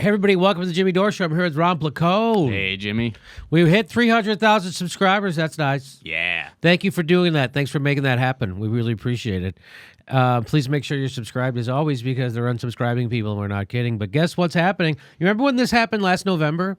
Hey, everybody, welcome to the Jimmy Dore Show. I'm here with Ron Placone. Hey, Jimmy. We hit 300,000 subscribers. That's nice. Yeah. Thank you for doing that. Thanks for making that happen. We really appreciate it. Please make sure you're subscribed as always because they're unsubscribing people, and we're not kidding. But guess what's happening? You remember when this happened last November?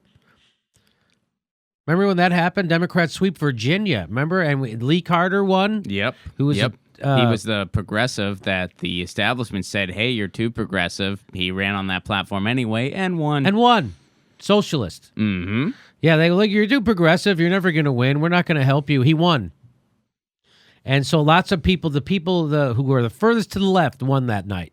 Remember when that happened? Democrats sweep Virginia. Remember? And Lee Carter won? Yep. Who was he was the progressive that the establishment said, hey, you're too progressive. He ran on that platform anyway and won. And won. Socialist. Mm-hmm. Yeah, they like, you're too progressive. You're never going to win. We're not going to help you. He won. And so lots of people, who were the furthest to the left, won that night.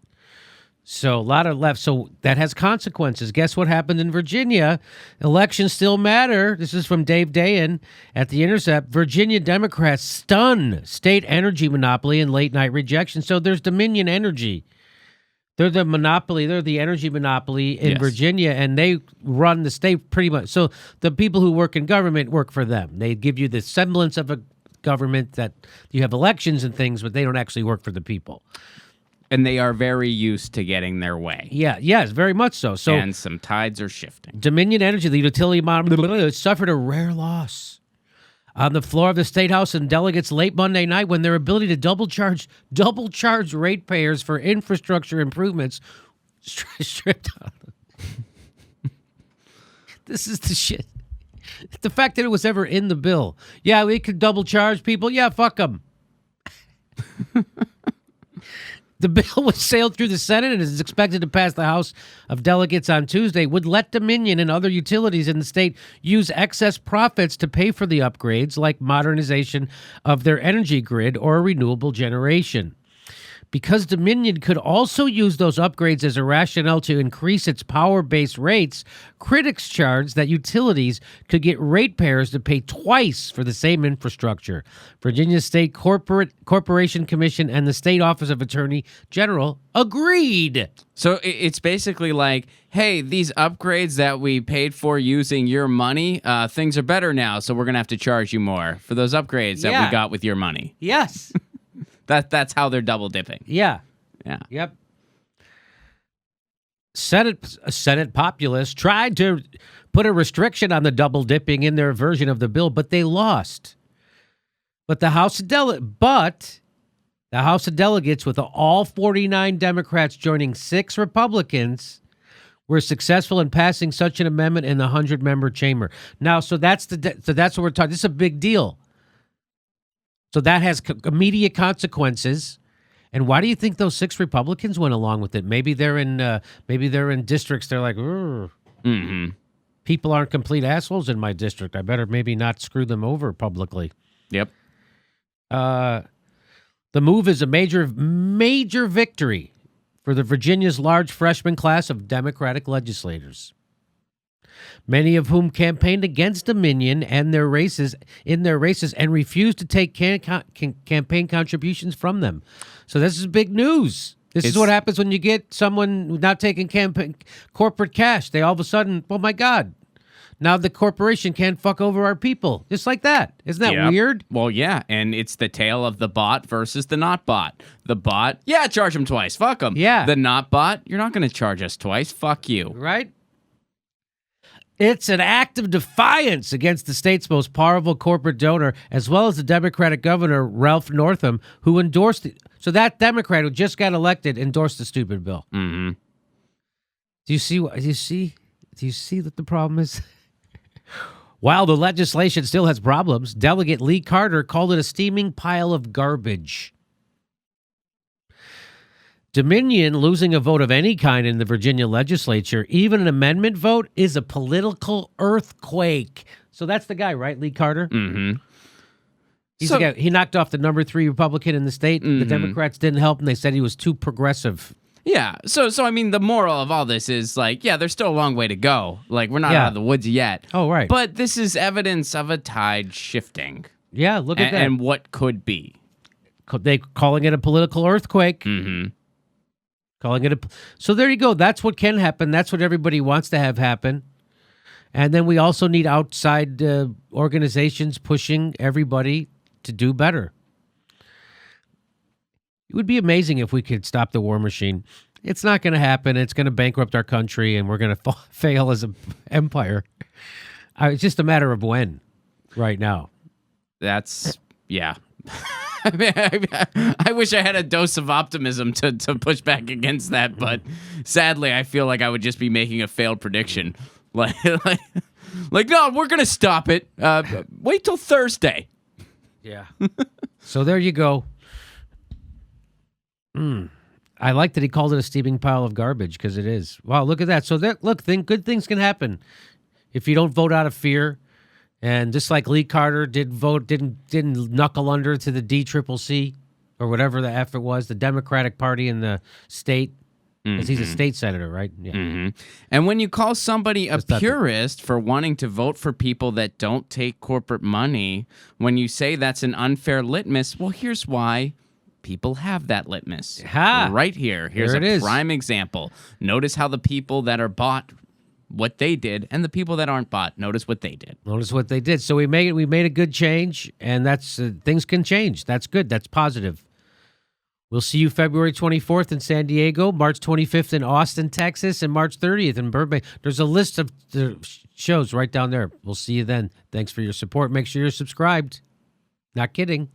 So a lot of left. So that has consequences. Guess what happened in Virginia? Elections still matter. This is from Dave Dayen at The Intercept. Virginia Democrats stun state energy monopoly in late night rejection. So there's Dominion Energy. They're the monopoly. They're the energy monopoly in Virginia, and they run the state pretty much. So the people who work in government work for them. They give you the semblance of a government that you have elections and things, but they don't actually work for the people. And they are very used to getting their way. Yeah, yes, very much so. And some tides are shifting. Dominion Energy, the utility monopoly, suffered a rare loss on the floor of the State House and delegates late Monday night when their ability to double charge ratepayers for infrastructure improvements stripped out. This is the shit. The fact that it was ever in the bill. Yeah, we could double charge people. Yeah, fuck them. The bill was sailed through the Senate and is expected to pass the House of Delegates on Tuesday, would let Dominion and other utilities in the state use excess profits to pay for the upgrades like modernization of their energy grid or renewable generation. Because Dominion could also use those upgrades as a rationale to increase its power-based rates, critics charge that utilities could get ratepayers to pay twice for the same infrastructure. Virginia State Corporation Commission and the State Office of Attorney General agreed. So it's basically like, hey, these upgrades that we paid for using your money, things are better now, so we're going to have to charge you more for those upgrades that we got with your money. Yes. That's how they're double dipping. Yeah. Yeah. Yep. Senate populists tried to put a restriction on the double dipping in their version of the bill, but they lost. But the House of Delegates, with all 49 Democrats joining 6 Republicans, were successful in passing such an amendment in the 100-member chamber. Now, so that's what we're talking. This is a big deal. So that has immediate consequences. And why do you think those 6 Republicans went along with it? Maybe they're in districts. They're like, people aren't complete assholes in my district. I better maybe not screw them over publicly. Yep. The move is a major victory for the Virginia's large freshman class of Democratic legislators, many of whom campaigned against Dominion and their races and refused to take campaign contributions from them. So this is big news. This is what happens when you get someone not taking corporate cash. They all of a sudden, oh my God, now the corporation can't fuck over our people. Just like that. Isn't that weird? Well, yeah, and it's the tale of the bot versus the not bot. The bot, charge them twice. Fuck them. Yeah. The not bot, you're not going to charge us twice. Fuck you. Right? It's an act of defiance against the state's most powerful corporate donor, as well as the Democratic governor, Ralph Northam, who endorsed it. So that Democrat who just got elected endorsed the stupid bill. Mm-hmm. Do you see what the problem is? While the legislation still has problems, Delegate Lee Carter called it a steaming pile of garbage. Dominion losing a vote of any kind in the Virginia legislature, even an amendment vote, is a political earthquake. So that's the guy, right? Lee Carter? Mm-hmm. He's the guy. He knocked off the number 3 Republican in the state. Mm-hmm. The Democrats didn't help him. They said he was too progressive. Yeah. So I mean, the moral of all this is like, there's still a long way to go. Like, we're not out of the woods yet. Oh, right. But this is evidence of a tide shifting. Yeah, look at that. And what could be. They calling it a political earthquake. Mm-hmm. So there you go. That's what can happen. That's what everybody wants to have happen. And then we also need outside organizations pushing everybody to do better. It would be amazing if we could stop the war machine. It's not going to happen. It's going to bankrupt our country, and we're going to fail as an empire. It's just a matter of when right now. That's, yeah. I wish I had a dose of optimism to push back against that, but sadly, I feel like I would just be making a failed prediction. Like no, we're going to stop it. Wait till Thursday. Yeah. So there you go. I like that he called it a steaming pile of garbage, because it is. Wow, look at that. So good things can happen if you don't vote out of fear. And just like Lee Carter didn't knuckle under to the DCCC or whatever the F it was, the Democratic Party in the state. Because he's a state senator, right? Yeah. Mm-hmm. And when you call somebody a purist for wanting to vote for people that don't take corporate money, when you say that's an unfair litmus, well, here's why. People have that litmus right here. Here's a prime example. Notice how the people that are bought, what they did, and the people that aren't bought, notice what they did. Notice what they did. So we made a good change, and that's things can change. That's good. That's positive. We'll see you February 24th in San Diego, March 25th in Austin, Texas, and March 30th in Burbank. There's a list of the shows right down there. We'll see you then. Thanks for your support. Make sure you're subscribed. Not kidding.